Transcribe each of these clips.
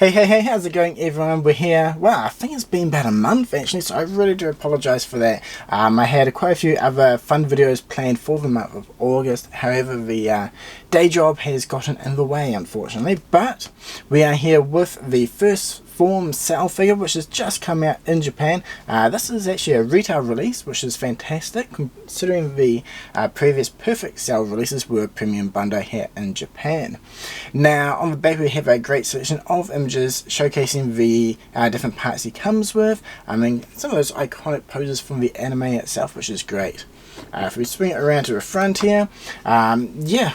Hey, how's it going everyone? We're here, well, I think it's been about a month actually, so I really do apologise for that. I had quite a few other fun videos planned for the month of August, however the day job has gotten in the way unfortunately, but we are here with the First Form S.H.F. figure which has just come out in Japan. This is actually a retail release which is fantastic considering the previous Perfect Cell releases were premium bundle here in Japan. Now on the back we have a great selection of images showcasing the different parts he comes with. I mean some of those iconic poses from the anime itself, which is great. If we swing it around to the front here, yeah,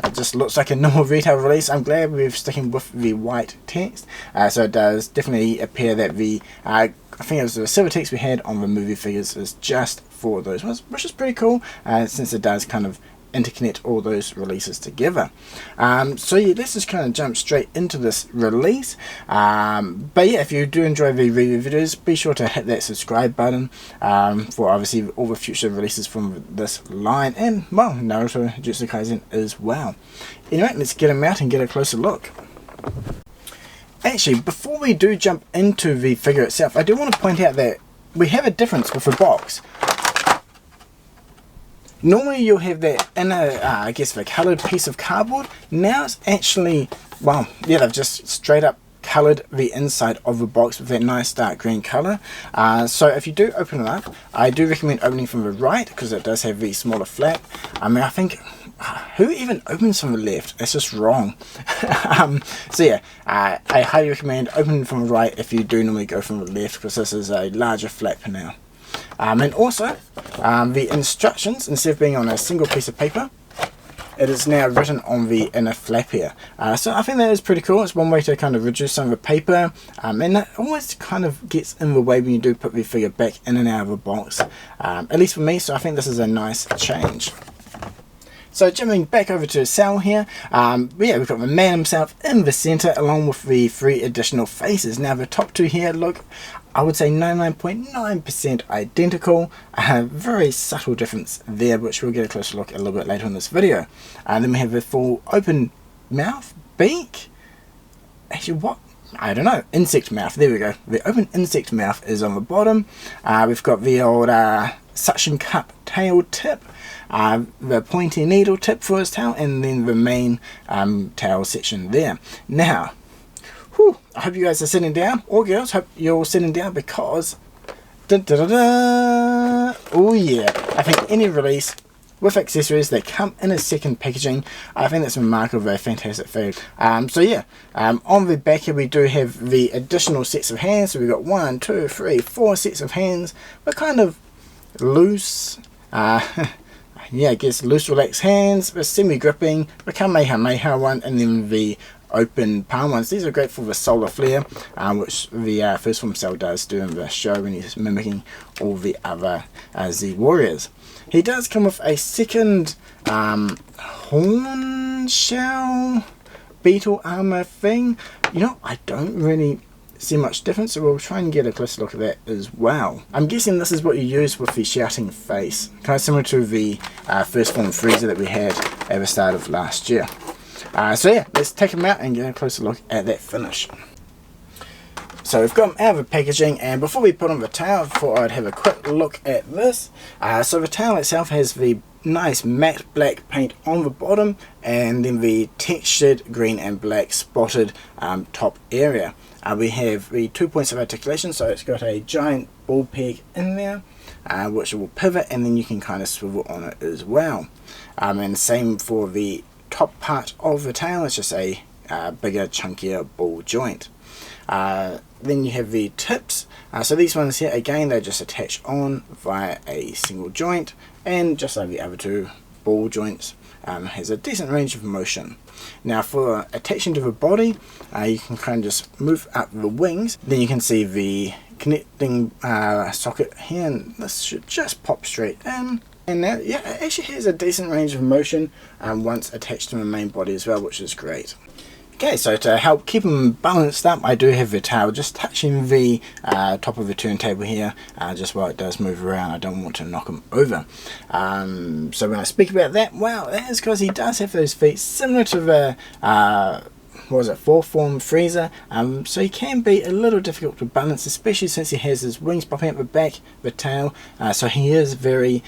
it just looks like a normal retail release. I'm glad we're sticking with the white text, so it does definitely appear that the I think it was the silver text we had on the movie figures is just for those ones, which is pretty cool since it does kind of interconnect all those releases together. So yeah, let's just kind of jump straight into this release. But yeah, if you do enjoy the review videos, be sure to hit that subscribe button for obviously all the future releases from this line, and well, Naruto Jutsu Kaisen as well. Anyway, let's get them out and get a closer look. Actually, before we do jump into the figure itself, I do want to point out that we have a difference with the box. Normally you'll have that inner, I guess, the coloured piece of cardboard. Now it's actually, well, yeah, they've just straight up coloured the inside of the box with that nice dark green colour. So if you do open it up, I do recommend opening from the right because it does have the smaller flap. I mean, I think, who even opens from the left? That's just wrong. So yeah, I highly recommend opening from the right if you do normally go from the left, because this is a larger flap now. And also, the instructions, instead of being on a single piece of paper, it is now written on the inner flap here. So I think that is pretty cool. It's one way to kind of reduce some of the paper, and that always kind of gets in the way when you do put the figure back in and out of a box, at least for me, so I think this is a nice change. So jumping back over to Cell here, yeah, we've got the man himself in the centre along with the 3 additional faces. Now the top 2 here look, I would say 99.9% identical. Very subtle difference there, which we'll get a closer look at a little bit later in this video. Then we have the full open mouth, beak, actually what? I don't know, insect mouth, there we go. The open insect mouth is on the bottom. We've got the old suction cup tail tip, the pointy needle tip for his tail, and then the main tail section there. Now, I hope you guys are sitting down, or girls, hope you're all sitting down, because oh yeah, I think any release with accessories that come in a second packaging, I think that's a mark of a fantastic figure. So yeah, on the back here we do have the additional sets of hands. So we've got 1, 2, 3, 4 sets of hands, but kind of loose, yeah, I guess loose relaxed hands, the semi-gripping, the Kamehameha one, and then the open palm ones. These are great for the solar flare, which the First Form Cell does do in the show when he's mimicking all the other Z warriors. He does come with a second horn shell beetle armor thing. You know, I don't really see much difference, so we'll try and get a closer look at that as well. I'm guessing this is what you use with the shouting face, kind of similar to the First Form Freezer that we had at the start of last year. So yeah, let's take them out and get a closer look at that finish. So we've got them out of the packaging, and before we put on the tail, I thought I'd have a quick look at this. So the tail itself has the nice matte black paint on the bottom, and then the textured green and black spotted top area. We have the 2 points of articulation, so it's got a giant ball peg in there, which will pivot, and then you can kind of swivel on it as well. And same for the top part of the tail, it's just a bigger, chunkier ball joint. Then you have the tips. So these ones here, again, they just attach on via a single joint, and just like the other 2 ball joints, has a decent range of motion. Now for attaching to the body, you can kind of just move up the wings, then you can see the connecting socket here, and this should just pop straight in. And now, yeah, it actually has a decent range of motion once attached to the main body as well, which is great. Okay, so to help keep them balanced up, I do have the tail just touching the top of the turntable here, just while it does move around. I don't want to knock him over. So when I speak about that, well, that is because he does have those feet similar to the 4 form freezer, so he can be a little difficult to balance, especially since he has his wings popping up the back, the tail, so he is very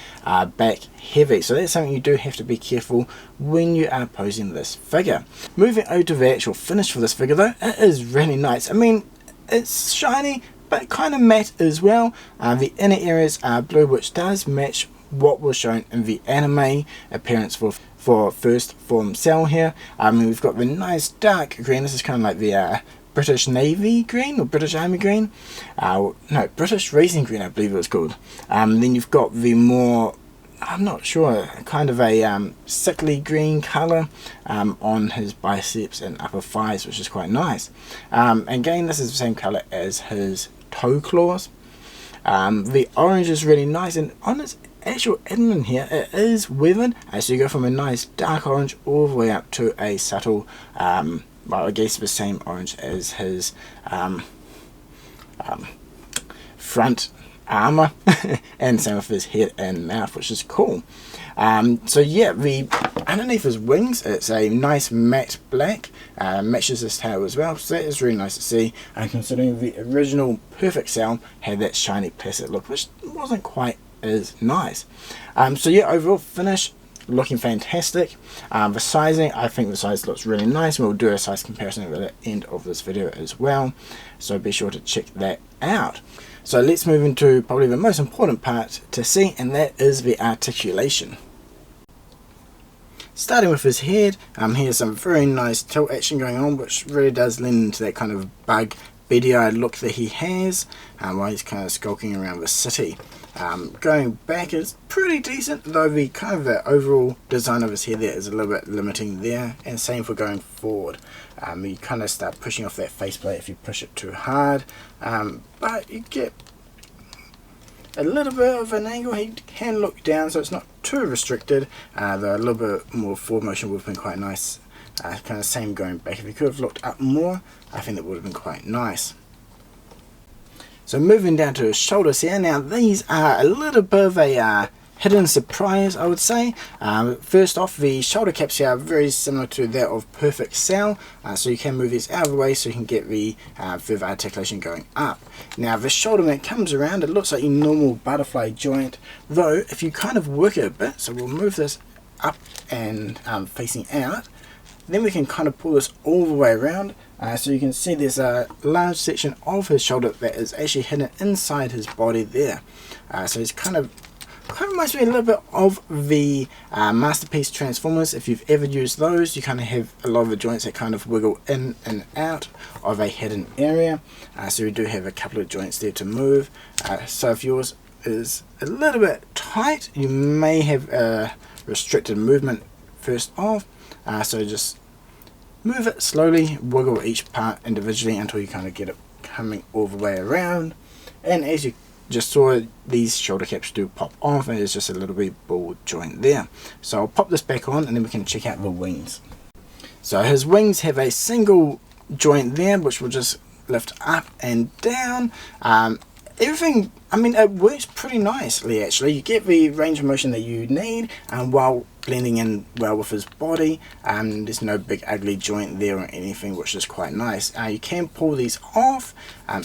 back heavy, so that's something you do have to be careful when you are posing this figure. Moving over to the actual finish for this figure though, it is really nice. I mean, it's shiny but kind of matte as well. The inner areas are blue, which does match what was shown in the anime appearance for First Form Cell here. We've got the nice dark green. This is kind of like the British Navy green or British Army green. No, British Racing Green I believe it was called. Then you've got the more, I'm not sure, kind of a sickly green colour on his biceps and upper thighs, which is quite nice. Again, this is the same colour as his toe claws. The orange is really nice, and on its actual abdomen here it is weathered, so you go from a nice dark orange all the way up to a subtle, well, I guess the same orange as his front armour and same with his head and mouth, which is cool. So yeah, the underneath his wings it's a nice matte black, matches his tail as well, so that is really nice to see, and considering the original Perfect Cell had that shiny plastic look, which wasn't quite as nice. So yeah, overall finish looking fantastic. The sizing, I think the size looks really nice, and we'll do a size comparison at the end of this video as well, so be sure to check that out. So let's move into probably the most important part to see, and that is the articulation. Starting with his head, here's some very nice tilt action going on, which really does lend into that kind of bug, beady-eyed look that he has while he's kind of skulking around the city. Going back is pretty decent, though the kind of the overall design of his head there is a little bit limiting there, and same for going forward. You kind of start pushing off that faceplate if you push it too hard, but you get a little bit of an angle. He can look down, so it's not too restricted, though a little bit more forward motion would have been quite nice. Kind of same going back. If you could have looked up more, I think that would have been quite nice. So moving down to his shoulders here, now these are a little bit of a hidden surprise, I would say. First off, the shoulder caps here are very similar to that of Perfect Cell, so you can move these out of the way so you can get the further articulation going up. Now the shoulder, when it comes around, it looks like a normal butterfly joint, though if you kind of work it a bit, so we'll move this up and facing out, then we can kind of pull this all the way around, so you can see there's a large section of his shoulder that is actually hidden inside his body there. So it's kind of reminds me a little bit of the Masterpiece Transformers. If you've ever used those, you kind of have a lot of the joints that kind of wiggle in and out of a hidden area. So we do have a couple of joints there to move. So if yours is a little bit tight, you may have a restricted movement first off. So just move it slowly, wiggle each part individually until you kind of get it coming all the way around. And as you just saw, these shoulder caps do pop off, and there's just a little bit ball joint there. So I'll pop this back on and then we can check out the wings. So his wings have a single joint there which will just lift up and down. Everything, I mean, it works pretty nicely actually. You get the range of motion that you need while blending in well with his body. There's no big ugly joint there or anything, which is quite nice. You can pull these off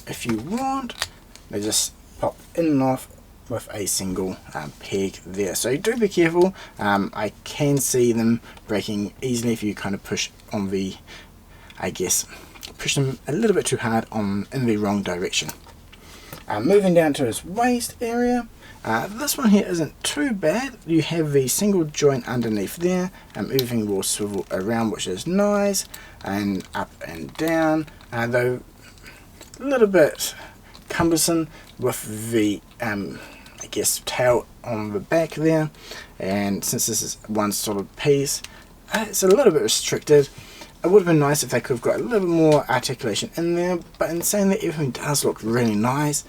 if you want. They just pop in and off with a single peg there, so you do be careful. I can see them breaking easily if you kind of push on the, I guess, push them a little bit too hard in the wrong direction. Moving down to his waist area, this one here isn't too bad. You have the single joint underneath there, everything will swivel around, which is nice, and up and down, though a little bit cumbersome with the I guess tail on the back there, and since this is one solid piece, it's a little bit restricted. It would have been nice if they could have got a little bit more articulation in there, but in saying that, everything does look really nice.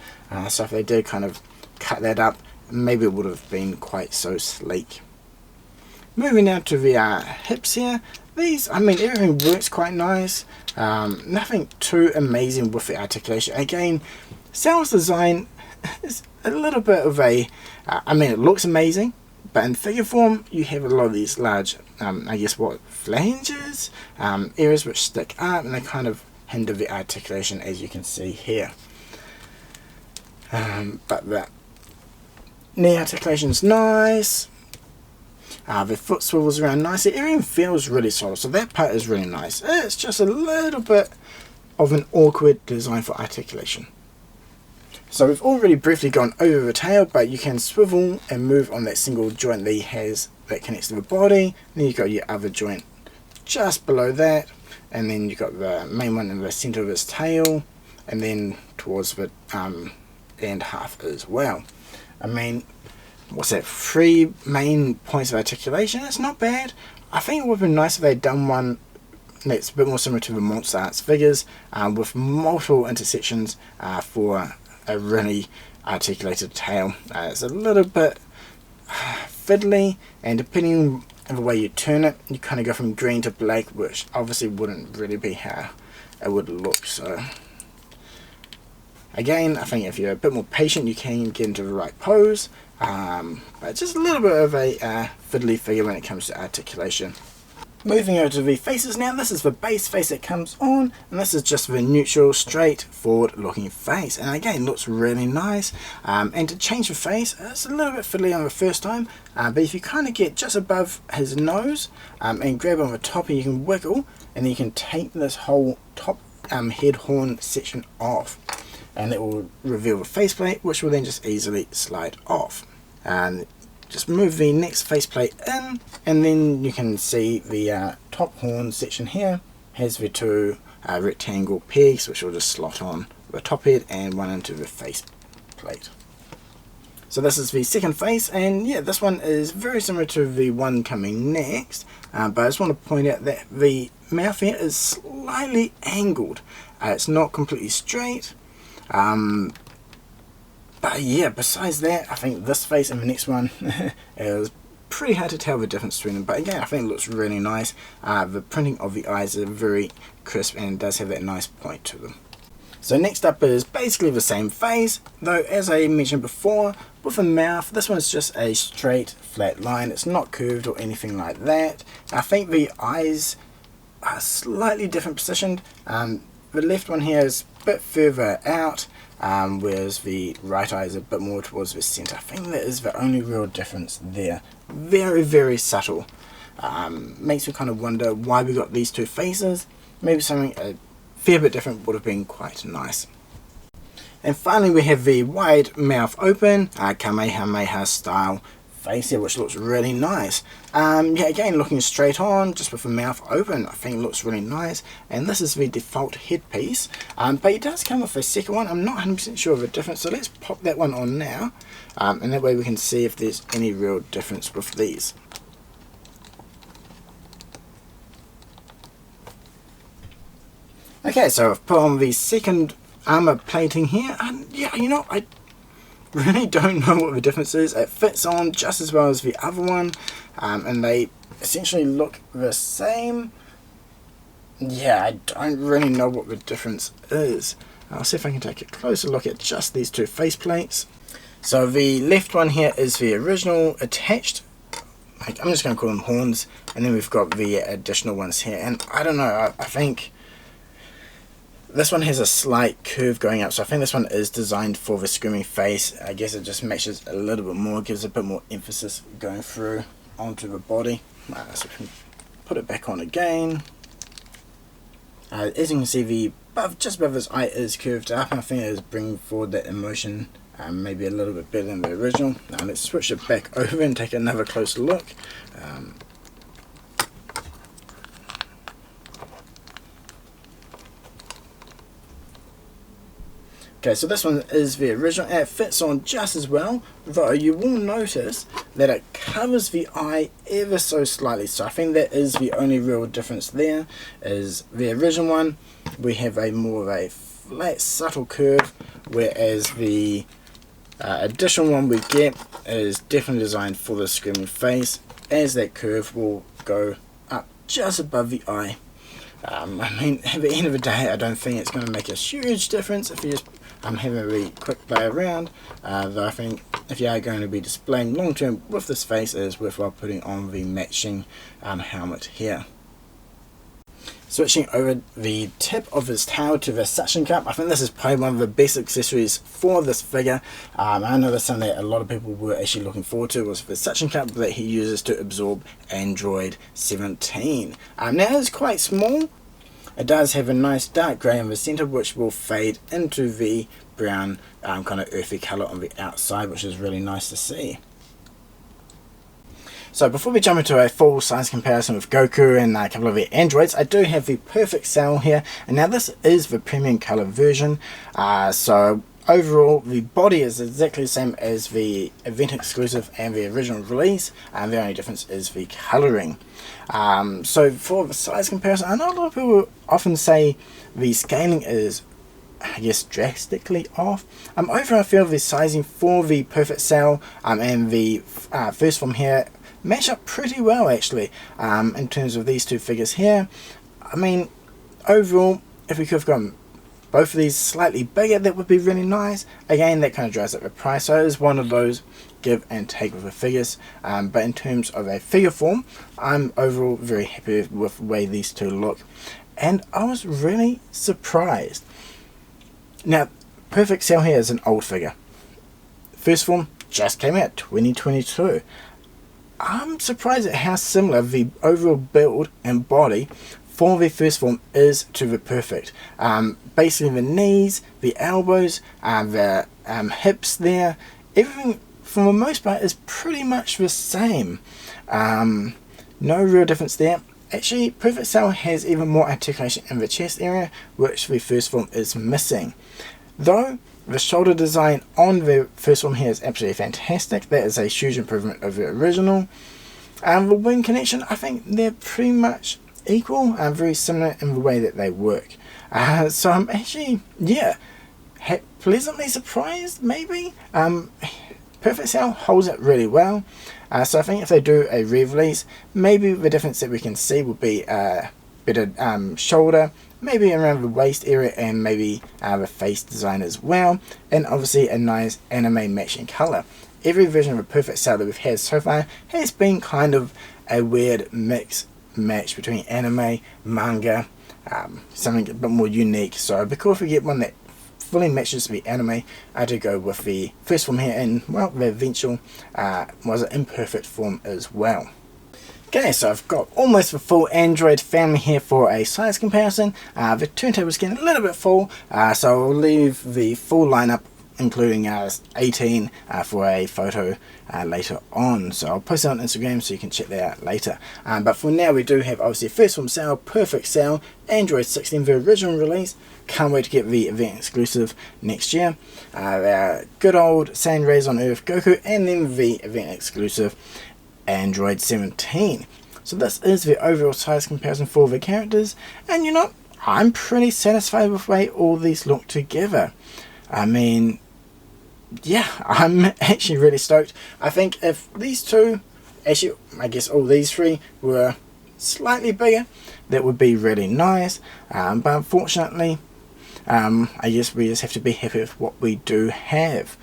So if they did kind of cut that up, maybe it would have been quite so sleek. Moving down to the hips here, these, I mean, everything works quite nice. Nothing too amazing with the articulation. Again, Cell's design is a little bit of a, I mean, it looks amazing, but in figure form you have a lot of these large I guess what, flanges, areas which stick up, and they kind of hinder the articulation, as you can see here. But the knee articulation is nice. The foot swivels around nicely. Everything feels really solid, so that part is really nice. It's just a little bit of an awkward design for articulation. So we've already briefly gone over the tail, but you can swivel and move on that single joint that he has that connects to the body. Then you've got your other joint just below that, and then you've got the main one in the center of his tail, and then towards the end half as well. I mean, what's that, 3 main points of articulation? It's not bad. I think it would have been nice if they'd done one that's a bit more similar to the Monster Arts figures, with multiple intersections for a really articulated tail. It's a little bit fiddly, and depending on the way you turn it, you kind of go from green to black, which obviously wouldn't really be how it would look. So again, I think if you're a bit more patient, you can get into the right pose, but just a little bit of a fiddly figure when it comes to articulation. Moving over to the faces now, this is the base face that comes on, and this is just the neutral, straightforward looking face, and again looks really nice. And to change the face, it's a little bit fiddly on the first time, but if you kind of get just above his nose and grab on the top, and you can wiggle, and then you can take this whole top head horn section off, and it will reveal the faceplate, which will then just easily slide off. And just move the next faceplate in, and then you can see the top horn section here has the 2 rectangle pegs, which will just slot on the top head and one into the faceplate. So this is the second face, and yeah, this one is very similar to the one coming next, but I just want to point out that the mouth here is slightly angled. It's not completely straight. But yeah, besides that, I think this face and the next one is pretty hard to tell the difference between them. But again, I think it looks really nice. The printing of the eyes are very crisp and does have that nice point to them. So next up is basically the same face, though as I mentioned before, with the mouth, this one's just a straight flat line. It's not curved or anything like that. I think the eyes are slightly different positioned. The left one here is a bit further out, whereas the right eye is a bit more towards the center. I think that is the only real difference there. Very, very subtle. Makes me kind of wonder why we got these 2 faces. Maybe something a fair bit different would have been quite nice. And finally we have the wide mouth open, Kamehameha style face here, which looks really nice. Yeah, again, looking straight on, just with the mouth open, I think it looks really nice. And this is the default headpiece, but it does come with a second one. I'm not 100% sure of the difference, so let's pop that one on now, and that way we can see if there's any real difference with these. Okay, so I've put on the second armor plating here, and yeah, you know, I really don't know what the difference is. It fits on just as well as the other one, and they essentially look the same. Yeah, I don't really know what the difference is. I'll see if I can take a closer look at just these 2 faceplates. So the left one here is the original attached, I'm just going to call them horns, and then we've got the additional ones here, and I don't know, I think this one has a slight curve going up, so I think this one is designed for the screaming face. I guess it just matches a little bit more, gives a bit more emphasis going through onto the body. So we can put it back on again. As you can see, the just above his eye is curved up, and I think it is bringing forward that emotion maybe a little bit better than the original. Now let's switch it back over and take another closer look. Okay, so this one is the original, and it fits on just as well, though you will notice that it covers the eye ever so slightly. So I think that is the only real difference there, is the original one, we have a more of a flat, subtle curve, whereas the additional one we get is definitely designed for the screaming face, as that curve will go up just above the eye. I mean, at the end of the day, I don't think it's going to make a huge difference if you just having a really quick play around, though I think if you are going to be displaying long term with this face, it is worthwhile putting on the matching helmet here. Switching over the tip of his tail to the suction cup, I think this is probably one of the best accessories for this figure. I know that's something that a lot of people were actually looking forward to, was the suction cup that he uses to absorb Android 17. Now it's quite small. It does have a nice dark grey in the centre, which will fade into the brown kind of earthy colour on the outside, which is really nice to see. So before we jump into a full size comparison with Goku and a couple of the androids, I do have the Perfect Cell here, and now this is the premium colour version. So overall the body is exactly the same as the event exclusive and the original release, and the only difference is the colouring. So for the size comparison, I know a lot of people often say the scaling is, I guess, drastically off. Overall I feel the sizing for the Perfect Cell and the First Form here match up pretty well actually, in terms of these two figures here. I mean, overall, if we could have gotten both of these slightly bigger, that would be really nice. Again, that kind of drives up the price, so it is one of those give and take with the figures. But in terms of a figure form, I'm overall very happy with the way these two look, and I was really surprised. Now, Perfect Cell here is an old figure. First Form just came out 2022. I'm surprised at how similar the overall build and body for the First Form is to the Perfect. Basically the knees, the elbows, the hips there, everything for the most part is pretty much the same. No real difference there. Actually, Perfect Cell has even more articulation in the chest area, which the First Form is missing. Though the shoulder design on the First Form here is absolutely fantastic. That is a huge improvement over the original. The wing connection, I think they're pretty much equal and very similar in the way that they work. So I'm actually, pleasantly surprised maybe. Perfect Cell holds it really well. So I think if they do a re-release, maybe the difference that we can see will be better shoulder, maybe around the waist area, and maybe the face design as well, and obviously a nice anime matching colour. Every version of a Perfect Cell that we've had so far has been kind of a weird mix match between anime, manga, something a bit more unique. So because we get one that fully matches the anime, I do go with the First Form here, and well, the eventual was an imperfect form as well. Okay, so I've got almost the full Android family here for a size comparison. The turntable is getting a little bit full, so I'll leave the full lineup, including 18, for a photo later on. So I'll post it on Instagram so you can check that out later. But for now, we do have obviously First Form Cell, Perfect Cell, Android 16, the original release. Can't wait to get the event exclusive next year. Our good old Sand Rays on Earth Goku, and then the event exclusive Android 17. So this is the overall size comparison for the characters, and you know, I'm pretty satisfied with the way all these look together. I mean, yeah, I'm actually really stoked. I think if these two, actually I guess all these three, were slightly bigger, that would be really nice, but unfortunately I guess we just have to be happy with what we do have.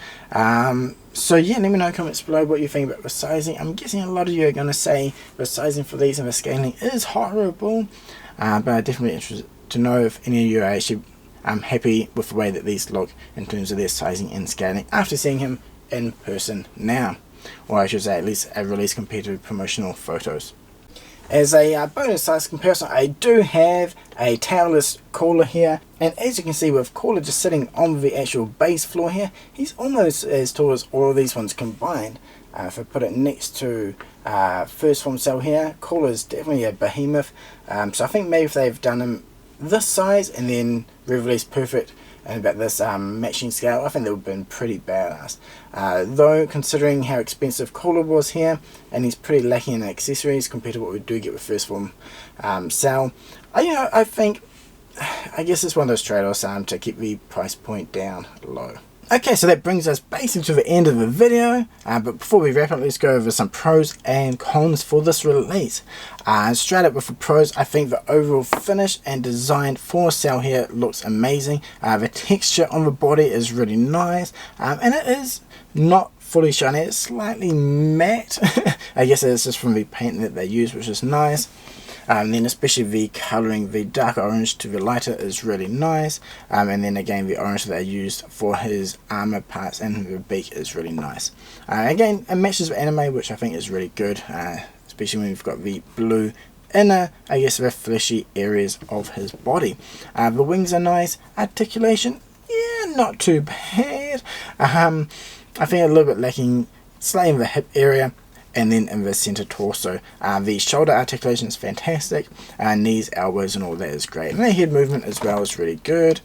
So yeah, let me know in the comments below what you think about the sizing. I'm guessing a lot of you are going to say the sizing for these and the scaling is horrible, but I'm definitely interested to know if any of you are actually happy with the way that these look in terms of their sizing and scaling after seeing him in person now, or I should say at least a release compared to promotional photos. As a bonus size comparison, I do have a tailless Cooler here, and as you can see with Cooler just sitting on the actual base floor here, he's almost as tall as all of these ones combined. If I put it next to First Form Cell here, Cooler is definitely a behemoth. So I think maybe if they've done him this size and then re-released Perfect and about this matching scale, I think that would have been pretty badass. Though considering how expensive Cooler was here, and he's pretty lacking in accessories compared to what we do get with First Form Cell, I think, I guess it's one of those trade-offs to keep the price point down low. Okay, so that brings us basically to the end of the video, but before we wrap up, let's go over some pros and cons for this release. Straight up with the pros, I think the overall finish and design for Cell here looks amazing. The texture on the body is really nice, and it is not fully shiny. It's slightly matte. I guess it's just from the paint that they use, which is nice. Then especially the colouring, the dark orange to the lighter is really nice. And then again the orange that they used for his armour parts and the beak is really nice. Again, it matches the anime, which I think is really good, especially when we've got the blue inner, I guess, the fleshy areas of his body. The wings are nice. Articulation, yeah, not too bad. I think a little bit lacking slightly in the hip area, and then in the centre torso. The shoulder articulation is fantastic, knees, elbows and all that is great, and the head movement as well is really good.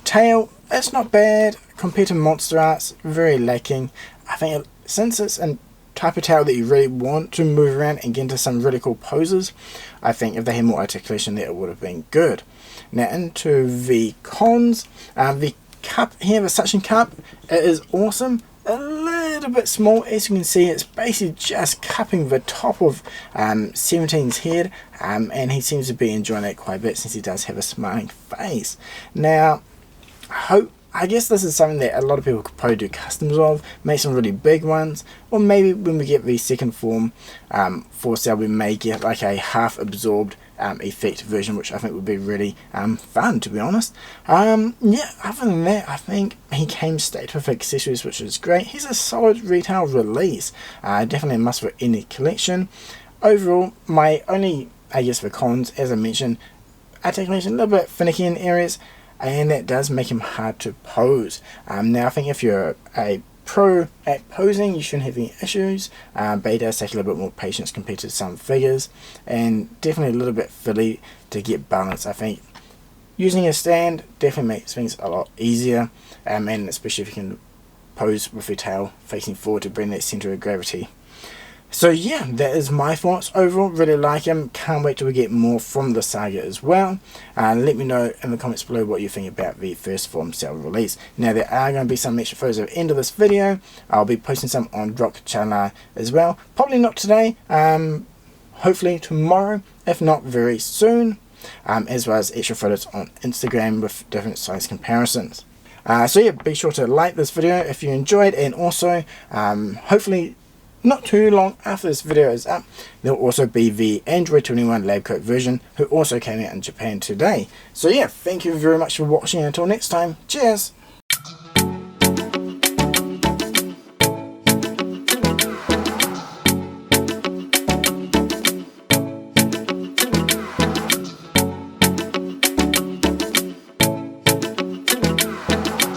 Tail, it's not bad compared to Monster Arts, very lacking. I think since it's a type of tail that you really want to move around and get into some really cool poses, I think if they had more articulation there it would have been good. Now into the cons, the cup here, the suction cup, it is awesome. A little bit small, as you can see. It's basically just cupping the top of 17's head, and he seems to be enjoying that quite a bit since he does have a smiling face. Now, I guess this is something that a lot of people could probably do customs of, make some really big ones, or maybe when we get the second form for sale we may get like a half absorbed effect version, which I think would be really fun, to be honest. Yeah, other than that, I think he came stacked with accessories, which is great. He's a solid retail release, definitely a must for any collection. Overall, my only, I guess, for cons, as I mentioned, articulation a little bit finicky in areas, and that does make him hard to pose. Now I think if you're a pro at posing you shouldn't have any issues, but it does take a little bit more patience compared to some figures, and definitely a little bit fiddly to get balance. I think using a stand definitely makes things a lot easier, and especially if you can pose with your tail facing forward to bring that centre of gravity. So yeah, that is my thoughts overall. Really like him, can't wait till we get more from the saga as well. Let me know in the comments below what you think about the First Form sale release. Now there are going to be some extra photos at the end of this video. I'll be posting some on Rockchala as well, probably not today, hopefully tomorrow, if not very soon, as well as extra photos on Instagram with different size comparisons. So yeah, be sure to like this video if you enjoyed, and also hopefully not too long after this video is up, there will also be the Android 21 lab coat version, who also came out in Japan today. So yeah, thank you very much for watching. Until next time, cheers!